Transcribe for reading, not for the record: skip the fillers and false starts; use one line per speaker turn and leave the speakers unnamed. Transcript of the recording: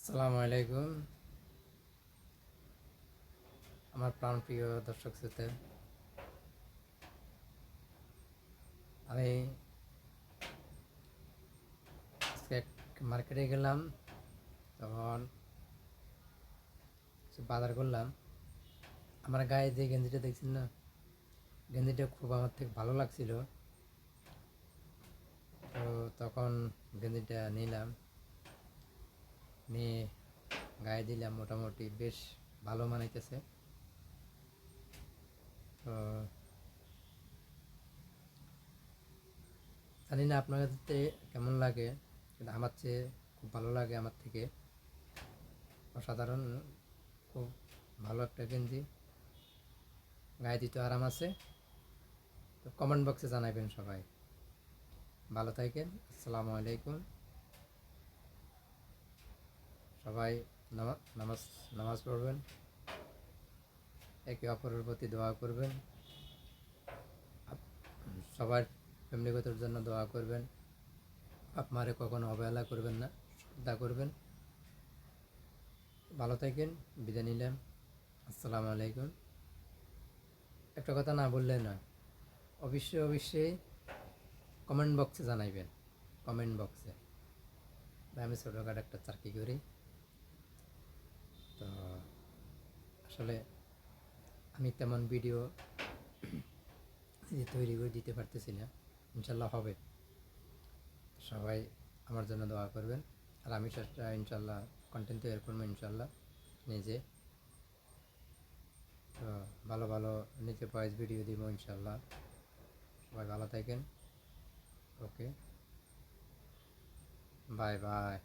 আসসালামু আলাইকুম আমার প্রাণপ্রিয় দর্শক শ্রোতা। আমি আজকে মার্কেটে গেলাম, তখন বাজার করলাম। আমার গায়ে যে গেঞ্জিটা দেখছেন না, গেঞ্জিটা খুব আমার থেকে ভালো লাগছিল, তো তখন গেঞ্জিটা নিলাম, নিয়ে গায়ে দিলাম। মোটামুটি বেশ ভালো মানাইতেছে। তো জানি না আপনাদের কেমন লাগে, কিন্তু আমার চেয়ে খুব ভালো লাগে। আমার থেকে অসাধারণ, খুব ভালো একটা গেঞ্জি, গায়ে দিতে আরাম আছে। তো কমেন্ট বক্সে জানাবেন সবাই। ভালো থাকেন। আসসালামু আলাইকুম। সবাই নামাজ নামাজ পড়বেন, একে অপরের প্রতি দোয়া করবেন, সবার ফ্যামিলিগতর জন্য দোয়া করবেন। আপনারে কখনো অবহেলা করবেন না, শ্রদ্ধা করবেন। ভালো থাকেন, বিদায় নিলাম। আসসালামু আলাইকুম। একটা কথা না বললে নয়, অবশ্যই অবশ্যই কমেন্ট বক্সে জানাইবেন। কমেন্ট বক্সে। আমি ছোটোখাটো একটা চাকরি করি, তো আসলে আমি তেমন ভিডিও তৈরি করে দিতে পারতেছি না। ইনশাল্লাহ হবে। সবাই আমার জন্য দোয়া করবেন। আর আমি সেটা ইনশাল্লাহ কন্টেন্ট তৈরি করবো ইনশাল্লাহ নিজে। তো ভালো ভালো নিজে ভয়েস ভিডিও দিব ইনশাল্লাহ। সবাই ভালো থাকেন। ওকে, বাই বাই।